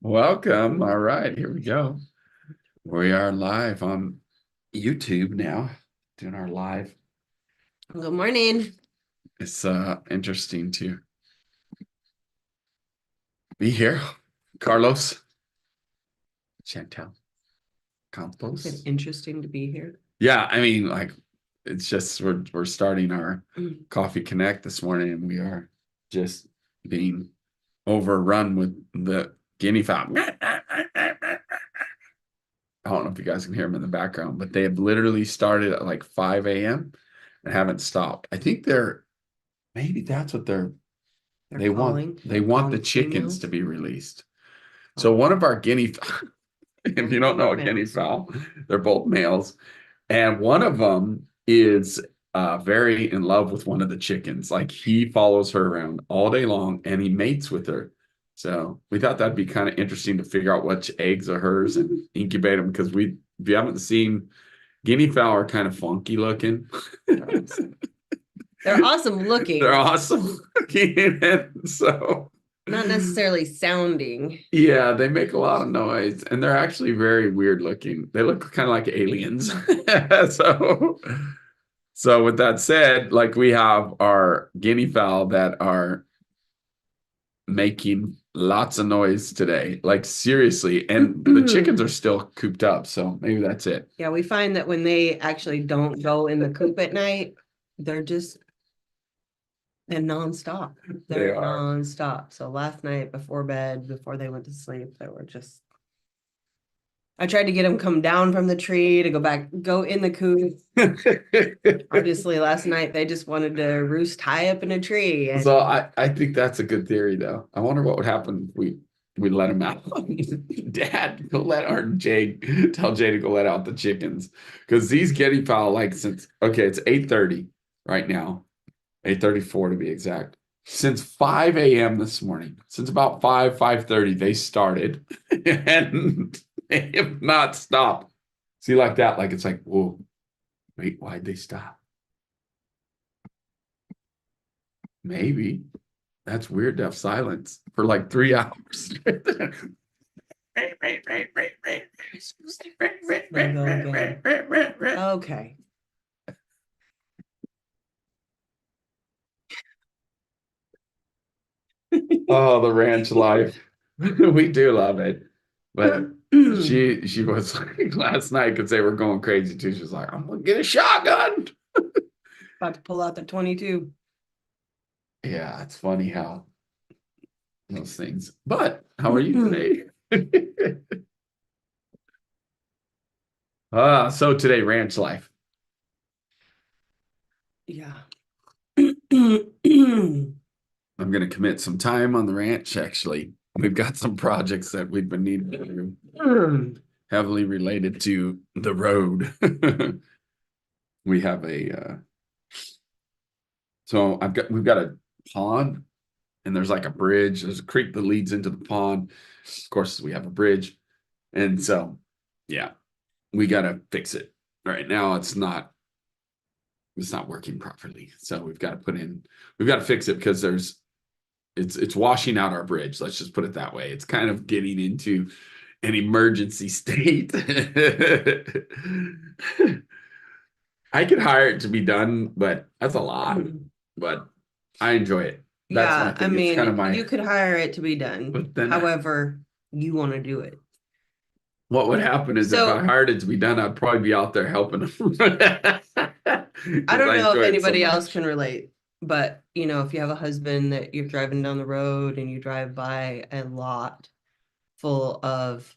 Welcome. All right, here we go. We are live on YouTube now, doing our live. Good morning. It's interesting to be here. Carlos, Chantel, It's Campos. interesting to be here. Yeah, I mean, like it's just we're starting our Coffee Connect this morning, and we are just being overrun with the guinea fowl. I don't know if you guys can hear them in the background, but they have literally started at like 5 a.m. and haven't stopped. I think maybe that's what they calling. want. They want the Calling chickens females. to be released. So one of our guinea, if you don't know a guinea Males. fowl, they're both males, and one of them is very in love with one of the chickens. Like he follows her around all day long, and he mates with her. So we thought that'd be kind of interesting to figure out which eggs are hers and incubate them because if you haven't seen, guinea fowl are kind of funky looking. They're awesome looking. They're awesome looking. And so Not necessarily sounding. yeah, they make a lot of noise and they're actually very weird looking. They look kind of like aliens. So with that said, like we have our guinea fowl that are making lots of noise today. Like seriously, and the chickens are still cooped up, so maybe that's it. Yeah, we find that when they actually don't go in the coop at night, they're nonstop. They're nonstop. So last night before bed, before they went to sleep, they were just. I tried to get them come down from the tree to go in the coop. Obviously, last night they just wanted to roost high up in a tree. And so I think that's a good theory, though. I wonder what would happen if we let them out. Dad, go let our tell Jay to go let out the chickens because these guinea fowl it's 8:30 right now, 8:34 to be exact. Since 5 a.m. this morning, since about 5:30, they started and they have not stopped. See, like that, like it's like, whoa, wait, why'd they stop? Maybe that's weird to have silence for like 3 hours. okay. Oh, the ranch life. We do love it. But she was like last night because they were going crazy too. She was like, I'm gonna get a shotgun. About to pull out the 22. Yeah, it's funny how those things. But how are you today? So today, ranch life. Yeah. I'm gonna commit some time on the ranch, actually. We've got some projects that we've been needing to do, heavily related to the road. We have we've got a pond and there's like a bridge. There's a creek that leads into the pond. Of course, we have a bridge. And so, yeah, we got to fix it. Right now, it's not working properly. So we've got to fix it because it's washing out our bridge. Let's just put it that way. It's kind of getting into an emergency state. I could hire it to be done, but that's a lot. But I enjoy it. That's I mean, kind of you could hire it to be done. Then, however, you want to do it. What would happen is if I hired it to be done, I'd probably be out there helping them. I don't know if anybody else can relate, but if you have a husband that you're driving down the road and you drive by a lot full of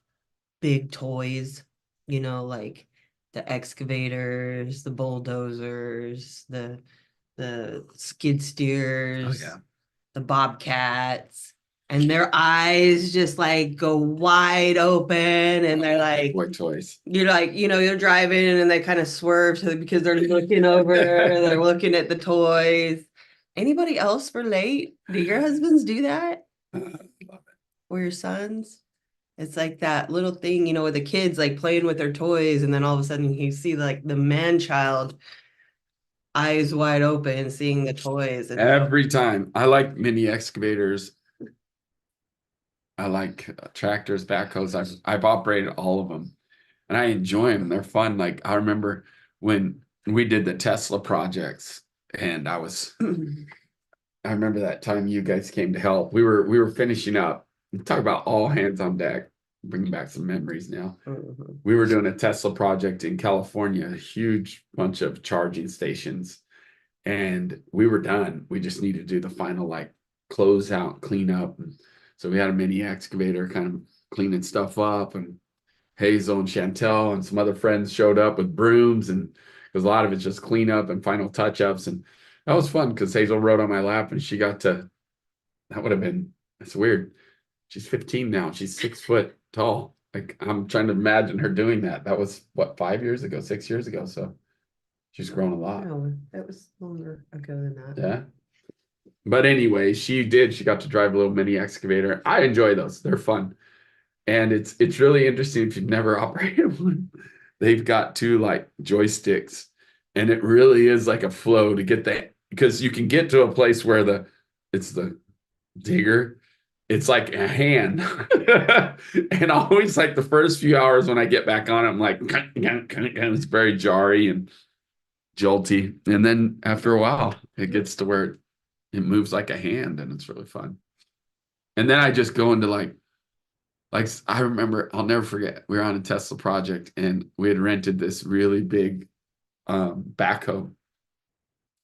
big toys, like the excavators, the bulldozers, the skid steers, the bobcats, and their eyes just like go wide open and they're like, what toys? You're like, you're driving and they kind of swerve because they're looking over, they're looking at the toys. Anybody else relate? Do your husbands do that? Or your sons? It's like that little thing, with the kids like playing with their toys, and then all of a sudden you see like the man child eyes wide open seeing the toys. Every time. I like mini excavators I like tractors, backhoes. I've operated all of them, and I enjoy them. They're fun. Like I remember when we did the Tesla projects, and I remember that time you guys came to help. We were finishing up. Talk about all hands on deck. Bringing back some memories now. We were doing a Tesla project in California, a huge bunch of charging stations, and we were done. We just needed to do the final like close out, clean up. And so we had a mini excavator kind of cleaning stuff up, and Hazel and Chantel and some other friends showed up with brooms, and because a lot of it's just clean up and final touch ups. And that was fun because Hazel rode on my lap and she got to, that would have been, that's weird. She's 15 now. She's 6 foot tall. Like I'm trying to imagine her doing that. That was what, 5 years ago, 6 years ago. So she's grown a lot. No, that was longer ago than that. Yeah. But anyway, she got to drive a little mini excavator. I enjoy those. They're fun. And it's really interesting if you've never operated one. They've got two like joysticks, and it really is like a flow to get that, because you can get to a place where it's the digger. It's like a hand. And always like the first few hours when I get back on it, I'm like, it's very jarry and jolty. And then after a while, it gets to where it moves like a hand, and it's really fun. And then I just go into like I remember, I'll never forget, we were on a Tesla project and we had rented this really big backhoe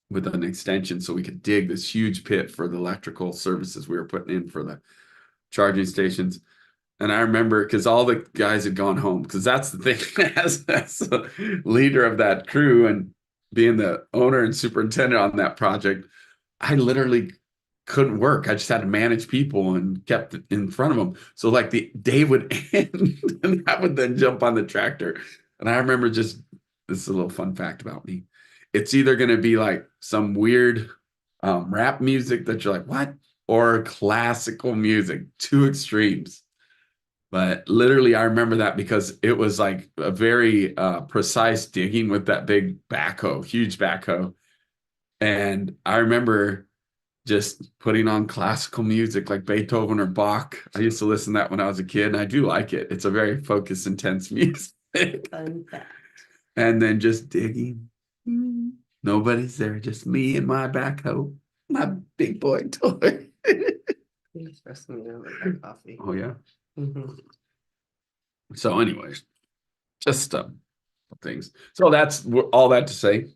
with an extension so we could dig this huge pit for the electrical services we were putting in for the charging stations. And I remember, because all the guys had gone home, because that's the thing, as the leader of that crew and being the owner and superintendent on that project, I literally couldn't work. I just had to manage people and kept it in front of them. So like the day would end and I would then jump on the tractor. And I remember this is a little fun fact about me. It's either going to be like some weird rap music that you're like, what? Or classical music, two extremes. But literally, I remember that because it was like a very precise digging with that big backhoe, huge backhoe. And I remember just putting on classical music like Beethoven or Bach. I used to listen to that when I was a kid, and I do like it. It's a very focused, intense music. Fun fact. And then just digging. Nobody's there, just me and my backhoe, my big boy toy. You express me with that coffee. Oh, yeah. So anyways, just things. So that's all that to say.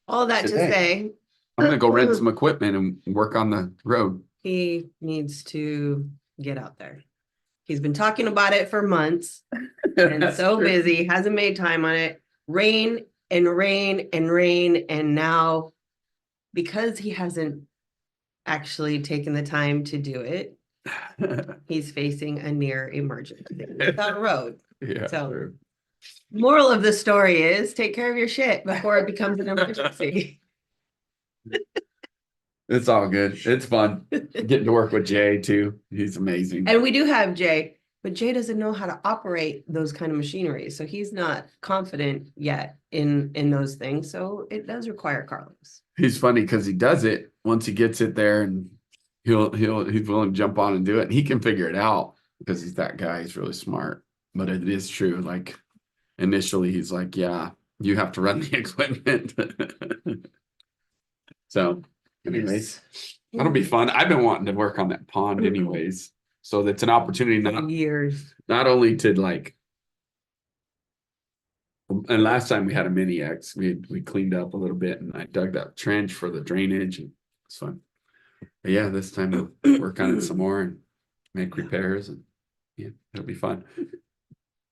All that to say. I'm going to go rent some equipment and work on the road. He needs to get out there. He's been talking about it for months and so true. Busy, hasn't made time on it. Rain and rain and rain. And now, because he hasn't actually taken the time to do it, he's facing a near emergency with that road. Yeah. So, true. Moral of the story is take care of your shit before it becomes an emergency. It's all good. It's fun getting to work with Jay too. He's amazing. And we do have Jay, but Jay doesn't know how to operate those kind of machinery. So he's not confident yet in those things. So it does require Carlos. He's funny because he does it once he gets it there, and he's willing to jump on and do it. And he can figure it out because he's that guy. He's really smart. But it is true. Like initially he's like, yeah, you have to run the equipment. So anyways, that'll be fun. I've been wanting to work on that pond anyways. So that's an opportunity not only to like, and last time we had a mini X, we cleaned up a little bit and I dug that trench for the drainage and it's fun. But yeah, this time we'll work on it some more and make repairs, and yeah, it'll be fun.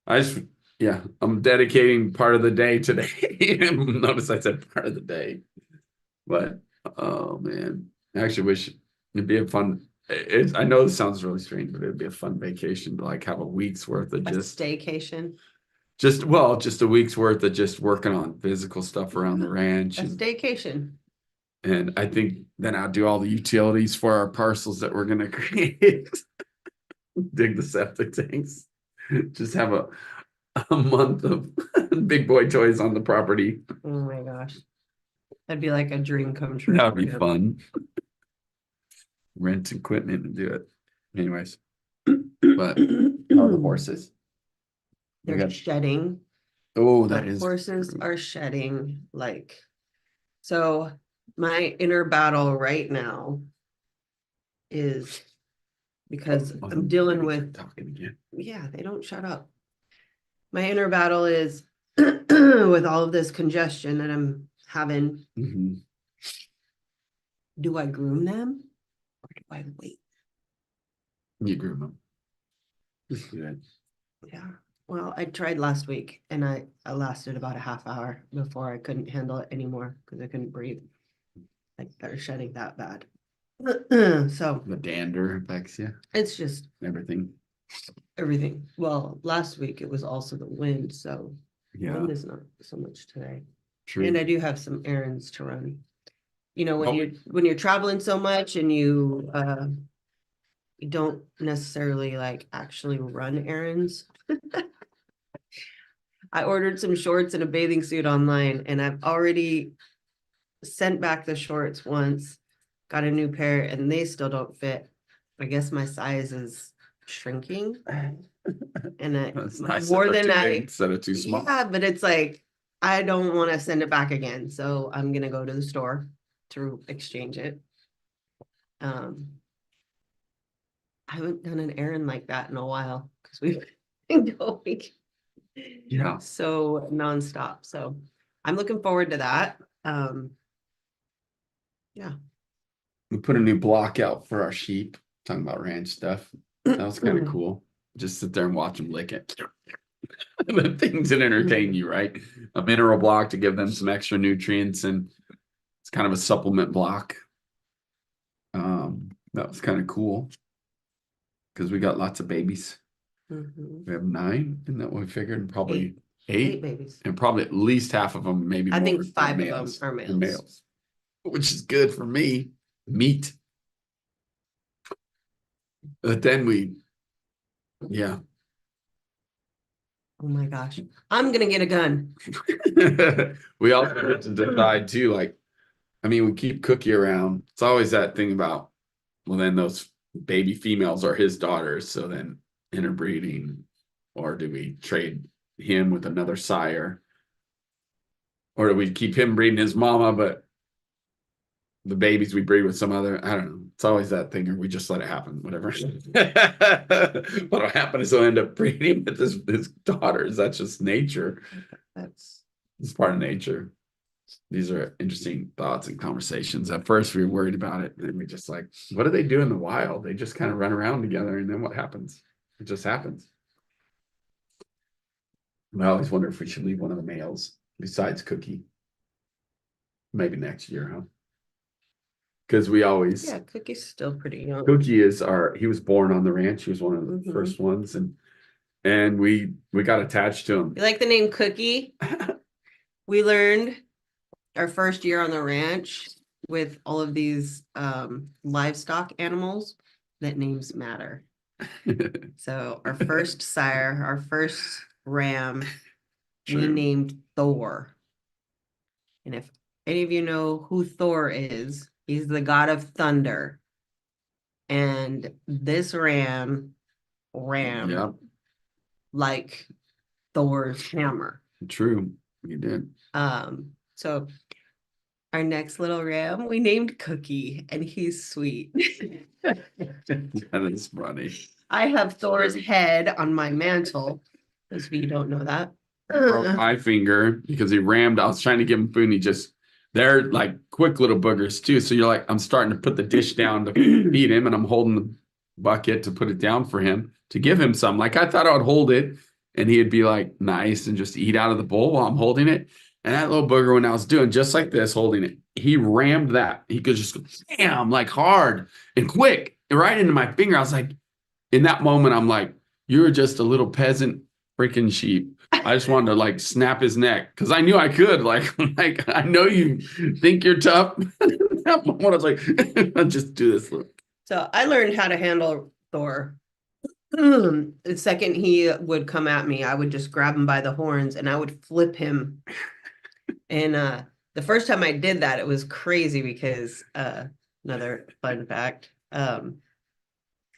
I'm dedicating part of the day today. Notice I said part of the day, but oh man, I actually wish it'd be a fun. I know this sounds really strange, but it'd be a fun vacation to like have a week's worth of just staycation. Just a week's worth of just working on physical stuff around the ranch. A staycation. And I think then I'll do all the utilities for our parcels that we're going to create. Dig the septic tanks. Just have a month of big boy toys on the property. Oh my gosh. That'd be like a dream come true. That'd be fun. Rent equipment and do it. Anyways. But how are the horses? They're shedding. Oh, the horses are shedding. Like, so my inner battle right now is because I'm dealing with talking again. Yeah, they don't shut up. My inner battle is with all of this congestion that I'm having. Do I groom them or do I wait? You groom them. Good. Yeah. Well, I tried last week and I lasted about a half hour before I couldn't handle it anymore because I couldn't breathe. Like they're shedding that bad. So the dander affects you. It's just everything. Well, last week it was also the wind, so wind is not so much today. True. And I do have some errands to run. You know, when you're traveling so much and you don't necessarily like actually run errands. I ordered some shorts and a bathing suit online, and I've already sent back the shorts once, got a new pair, and they still don't fit. I guess my size is shrinking. And That's nice more than instead of too small. Yeah, but it's like I don't want to send it back again. So I'm gonna go to the store to exchange it. I haven't done an errand like that in a while because we've been going so nonstop. So I'm looking forward to that. Yeah. We put a new block out for our sheep, talking about ranch stuff. That was kind of cool. Just sit there and watch them lick it. The things that entertain you, right? A mineral block to give them some extra nutrients, and it's kind of a supplement block. That was kind of cool because we got lots of babies. We have 9, and that we figured probably 8 babies, and probably at least half of them, maybe I more, think 5 of them are males, which is good for me. Meat. But then oh my gosh, I'm gonna get a gun. We also have to decide too, like, I mean, we keep Cookie around. It's always that thing about, well, then those baby females are his daughters, so then interbreeding, or do we trade him with another sire? Or do we keep him breeding his mama, but the babies we breed with some other, I don't know. It's always that thing, or we just let it happen, whatever. What'll happen is he'll end up breeding with his daughters. That's just nature. It's part of nature. These are interesting thoughts and conversations. At first we were worried about it, and we just like, what do they do in the wild? They just kind of run around together, and then what happens? It just happens. I always wonder if we should leave one of the males besides Cookie. Maybe next year, huh? Because we always Cookie's still pretty young. Cookie is he was born on the ranch. He was one of the first ones, and we got attached to him. You like the name Cookie? We learned our first year on the ranch with all of these livestock animals that names matter. So our first sire, our first ram, we named Thor. And if any of you know who Thor is, he's the god of thunder. And this ram like Thor's hammer. True, you did. So our next little ram, we named Cookie, and he's sweet. That is funny. I have Thor's head on my mantle. Those of you who don't know that. Broke my finger because he rammed. I was trying to give him food, and they're like quick little boogers too. So you're like, I'm starting to put the dish down to feed him, and I'm holding the bucket to put it down for him to give him some. Like I thought I would hold it, and he'd be like nice and just eat out of the bowl while I'm holding it. And that little booger, when I was doing just like this, holding it, he rammed that. He could just go, bam, like hard and quick, right into my finger. I was like, in that moment, I'm like, you're just a little peasant freaking sheep. I just wanted to like snap his neck because I knew I could. Like I know you think you're tough. That moment, I was like, I'll just do this. So I learned how to handle Thor. The second he would come at me, I would just grab him by the horns and I would flip him. And the first time I did that, it was crazy because another fun fact.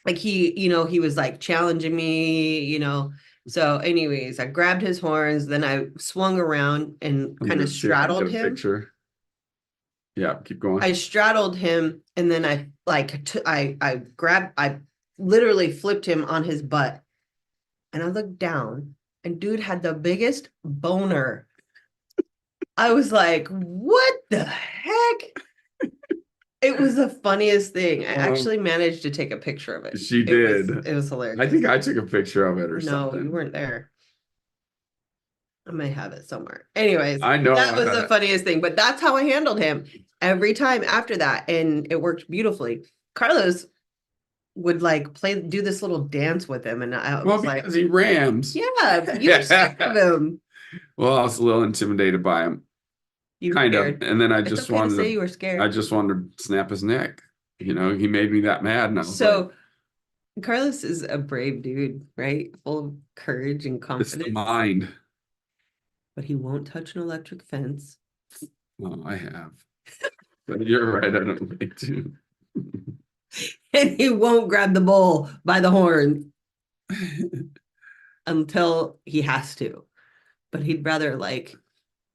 like he was like challenging me. So anyways, I grabbed his horns, then I swung around and kind of straddled him. Picture. Yeah, keep going. I straddled him, and then I literally flipped him on his butt, and I looked down, and dude had the biggest boner. I was like, what the heck? It was the funniest thing. I actually managed to take a picture of it. She did. It was hilarious. I think I took a picture of it or something. No, you weren't there. I may have it somewhere. Anyways, I know that was the funniest thing, but that's how I handled him every time after that, and it worked beautifully. Carlos would like do this little dance with him, and I was like, because he rams. Yeah, you were scared of him. Well, I was a little intimidated by him. You kind of, and then I just wanted to say you were scared. I just wanted to snap his neck. He made me that mad. And I was so like, Carlos is a brave dude, right? Full of courage and confidence. It's the mind. But he won't touch an electric fence. Oh, I have. But you're right, I don't like to. And he won't grab the bull by the horn until he has to. But he'd rather like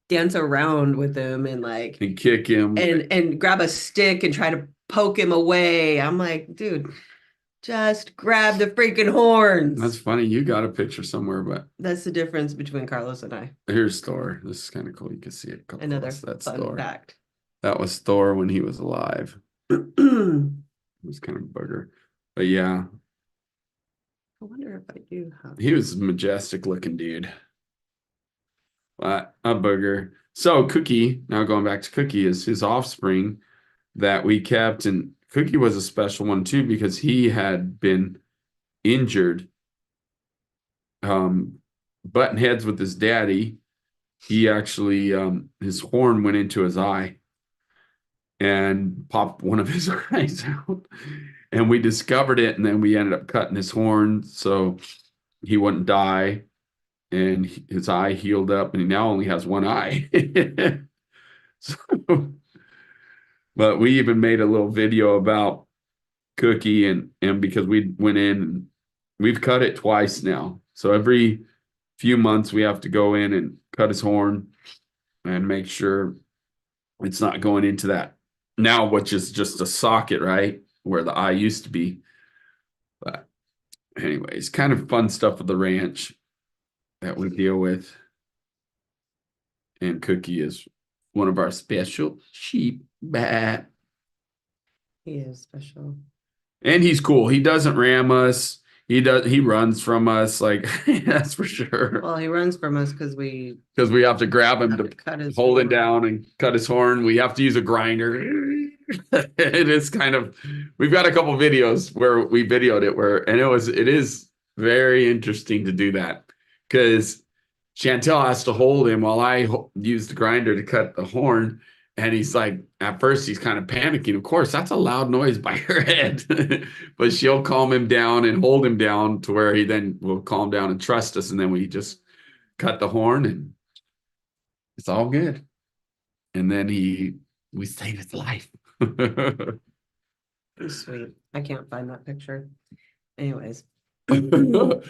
dance around with him and like and kick him and grab a stick and try to poke him away. I'm like, dude, just grab the freaking horns. That's funny. You got a picture somewhere, but that's the difference between Carlos and I. Here's Thor. This is kind of cool. You can see it. Another fun fact. That was Thor when he was alive. It was kind of a bugger, but yeah. I wonder if I do have. He was a majestic looking dude. But a booger. So Cookie, now going back to Cookie, is his offspring that we kept, and Cookie was a special one too because he had been injured, butting heads with his daddy. He actually his horn went into his eye and popped one of his eyes out, and we discovered it, and then we ended up cutting his horn so he wouldn't die. And his eye healed up, and he now only has one eye. So, but we even made a little video about Cookie, and because we went in and we've cut it twice now. So every few months we have to go in and cut his horn and make sure it's not going into that now, which is just a socket, right? Where the eye used to be. But anyways, kind of fun stuff with the ranch that we deal with. And Cookie is one of our special sheep. Bah. He is special. And he's cool. He doesn't ram us. He runs from us, like that's for sure. Well, he runs from us because we have to grab him to hold him down and cut his horn. We have to use a grinder. It is kind of, we've got a couple videos where we videoed it it is very interesting to do that because Chantel has to hold him while I use the grinder to cut the horn. And he's like, at first he's kind of panicking. Of course, that's a loud noise by her head, but she'll calm him down and hold him down to where he then will calm down and trust us. And then we just cut the horn and it's all good. And then we saved his life. Sweet. I can't find that picture. Anyways. But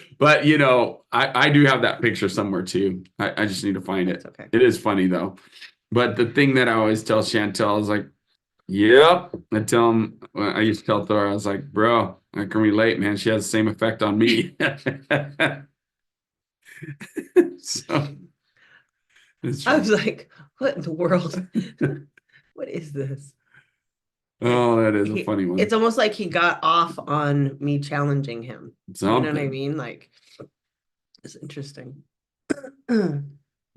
I do have that picture somewhere too. I just need to find it. Okay. It is funny though. But the thing that I always tell Chantel is like, yep. I used to tell Thor, I was like, bro, I can relate, man. She has the same effect on me. So I was like, what in the world? What is this? Oh, that is a funny one. It's almost like he got off on me challenging him. You know what I mean? Like, it's interesting.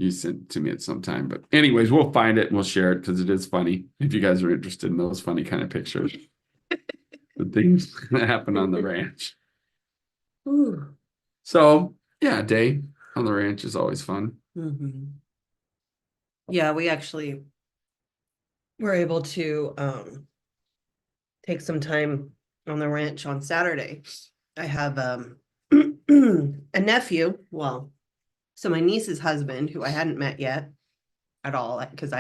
You sent it to me at some time, but anyways, we'll find it and we'll share it because it is funny. If you guys are interested in those funny kind of pictures, the things that happen on the ranch. Ooh. So yeah, a day on the ranch is always fun. Mm-hmm. Yeah, we actually were able to take some time on the ranch on Saturday. I have a nephew. Well, so my niece's husband, who I hadn't met yet at all, because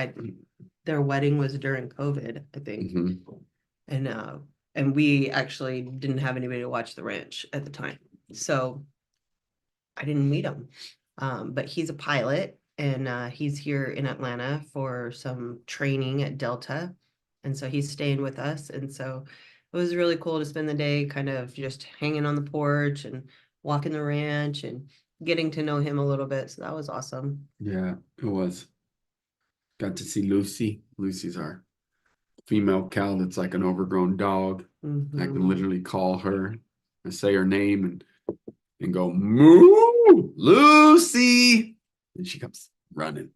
their wedding was during COVID, I think. Mm-hmm. and we actually didn't have anybody to watch the ranch at the time. So I didn't meet him. But he's a pilot, and he's here in Atlanta for some training at Delta. And so he's staying with us. And so it was really cool to spend the day kind of just hanging on the porch and walking the ranch and getting to know him a little bit. So that was awesome. Yeah, it was. Got to see Lucy. Lucy's our female cow that's like an overgrown dog. I can literally call her and say her name and go, moo, Lucy. And she comes running.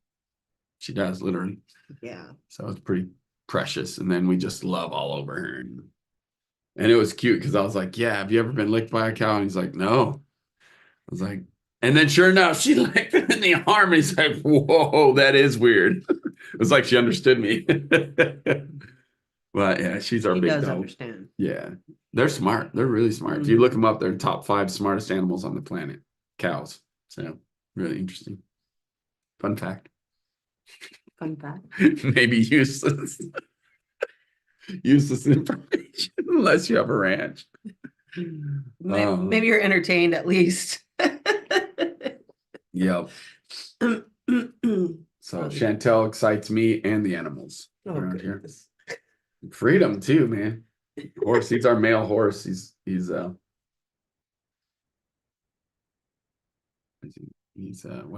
She does, literally. Yeah. So it's pretty precious. And then we just love all over her. And it was cute because I was like, yeah, have you ever been licked by a cow? And he's like, no. I was like, and then sure enough, she licked him in the arm. And he's like, whoa, that is weird. It was like she understood me. But yeah, she's our big dog. He does understand. Yeah. They're smart. They're really smart. If you look them up, they're top 5 smartest animals on the planet. Cows. So really interesting. Fun fact. Fun fact. Maybe useless. Useless information unless you have a ranch. Maybe you're entertained at least. Yep. So Chantel excites me and the animals around here. Freedom too, man. Horse, he's our male horse. He's what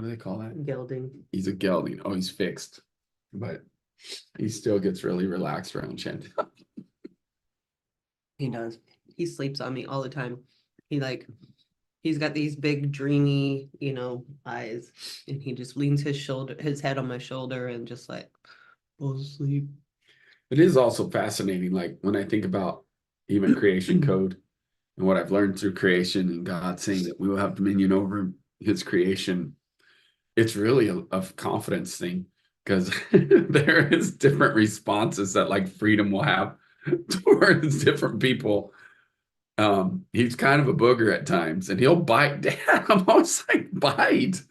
do they call that? Gelding. He's a gelding. Oh, he's fixed, but he still gets really relaxed around Chantel. He does. He sleeps on me all the time. He's got these big dreamy, eyes, and he just leans his head on my shoulder and just like falls asleep. It is also fascinating, like when I think about even creation code and what I've learned through creation and God saying that we will have dominion over his creation. It's really a confidence thing because there is different responses that like freedom will have towards different people. He's kind of a booger at times and he'll bite. Dad, I'm always like, bite.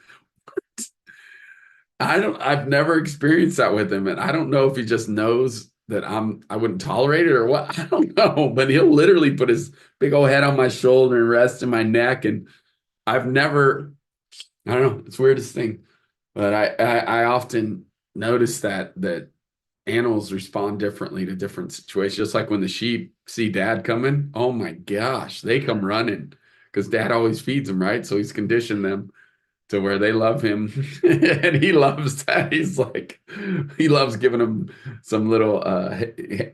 I've never experienced that with him. And I don't know if he just knows that I wouldn't tolerate it or what. I don't know, but he'll literally put his big old head on my shoulder and rest in my neck. And I've never, I don't know, it's the weirdest thing. But I often notice that animals respond differently to different situations. Just like when the sheep see dad coming, oh my gosh, they come running because dad always feeds them, right? So he's conditioned them to where they love him and he loves that. He loves giving them some little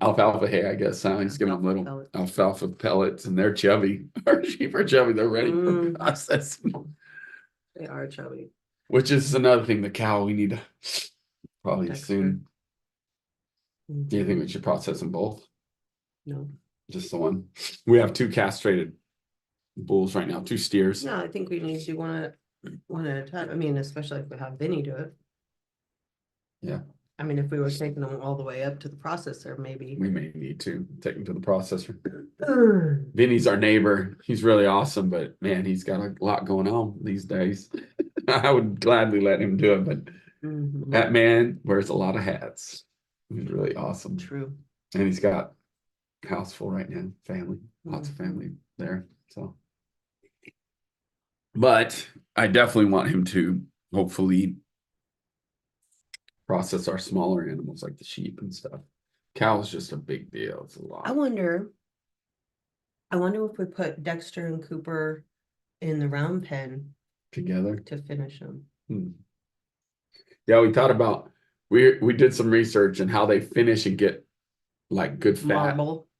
alfalfa hay, I guess. He's giving them little pellets. Alfalfa pellets and they're chubby. Our sheep are chubby. They're ready for processing. They are chubby. Which is another thing, the cow we need to probably soon. Do you think we should process them both? No. Just the one. We have 2 castrated bulls right now, 2 steers. No, I think we need to do one at a time. I mean, especially if we have Vinny do it. Yeah. I mean, if we were taking them all the way up to the processor, maybe. We may need to take them to the processor. Vinny's our neighbor. He's really awesome, but man, he's got a lot going on these days. I would gladly let him do it, but that man wears a lot of hats. He's really awesome. True. And he's got a house full right now, family, lots of family there. So, but I definitely want him to hopefully process our smaller animals like the sheep and stuff. Cow is just a big deal. It's a lot. I wonder if we put Dexter and Cooper in the round pen together to finish them. Yeah, we thought about we did some research on how they finish and get like good fat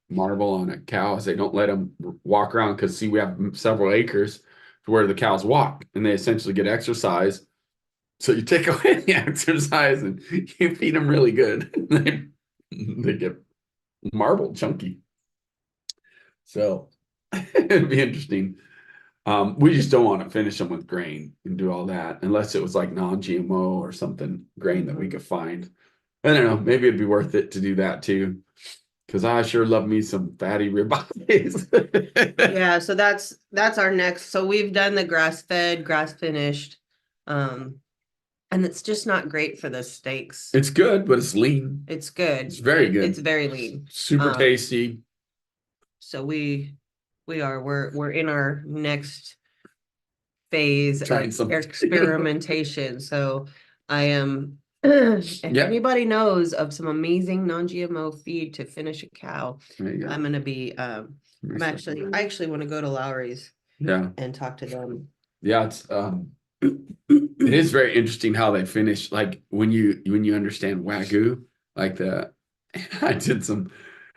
marble on a cow. As they don't let them walk around because see, we have several acres to where the cows walk and they essentially get exercise. So you take away the exercise and you feed them really good. They get marble chunky. So it'd be interesting. We just don't want to finish them with grain and do all that unless it was like non-GMO or something grain that we could find. I don't know. Maybe it'd be worth it to do that too. Because I sure love me some fatty ribeyes. Yeah, so that's our next. So we've done the grass-fed, grass-finished. And it's just not great for the steaks. It's good, but it's lean. It's good. It's very good. It's very lean. Super tasty. So we're in our next phase Trying of something. experimentation. So I am, if anybody knows of some amazing non-GMO feed to finish a cow, I'm gonna be I actually want to go to Lowry's and talk to them. Yeah, it's it is very interesting how they finish, like when you understand Wagyu, like I did some,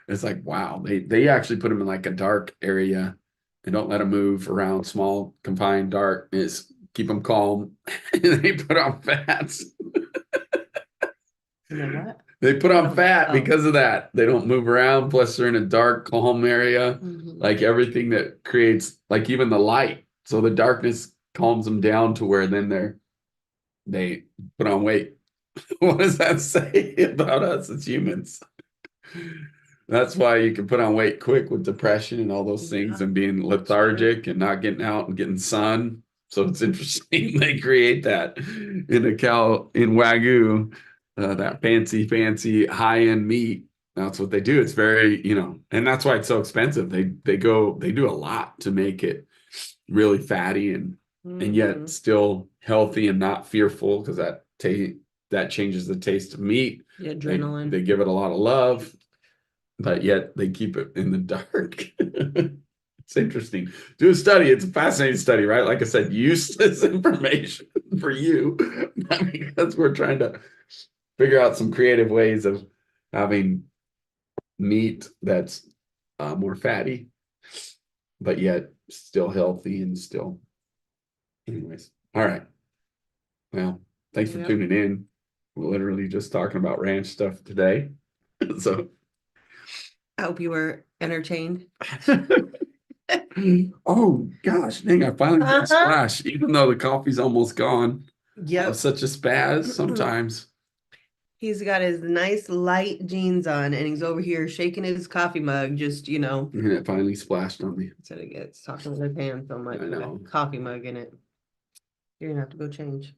it's like, wow, they actually put them in like a dark area and don't let them move around, small, confined, dark, is keep them calm. And they put on fats. You know what? They put on fat because of that. They don't move around, plus they're in a dark, calm area. Like everything that creates, like even the light. So the darkness calms them down to where then they put on weight. What does that say about us as humans? That's why you can put on weight quick with depression and all those things and being lethargic and not getting out and getting sun. So it's interesting they create that in a cow in Wagyu, that fancy high-end meat. That's what they do. It's very, and that's why it's so expensive. They do a lot to make it really fatty and yet still healthy and not fearful, because that changes the taste of meat. The adrenaline. They give it a lot of love, but yet they keep it in the dark. It's interesting. Do a study. It's a fascinating study, right? Like I said, useless information for you, because we're trying to figure out some creative ways of having meat that's more fatty, but yet still healthy and still. Anyways, all right. Well, thanks for tuning in. We're literally just talking about ranch stuff today. So I hope you were entertained. Oh gosh, dang, I finally got a splash, even though the coffee's almost gone. Yeah. Such a spaz sometimes. He's got his nice light jeans on and he's over here shaking his coffee mug, just, And it finally splashed on me. Instead of gets talking with his hand so much. I know. With a coffee mug in it. You're gonna have to go change.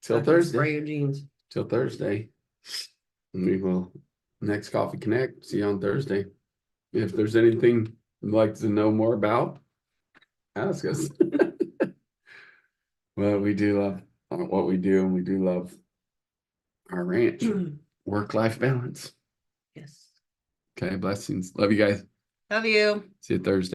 Till Thursday. Spray your jeans. Till Thursday. We will next Coffee Connect. See you on Thursday. If there's anything you'd like to know more about, ask us. Well, we do love what we do, and we do love our ranch. Work-life balance. Yes. Okay, blessings. Love you guys. Love you. See you Thursday.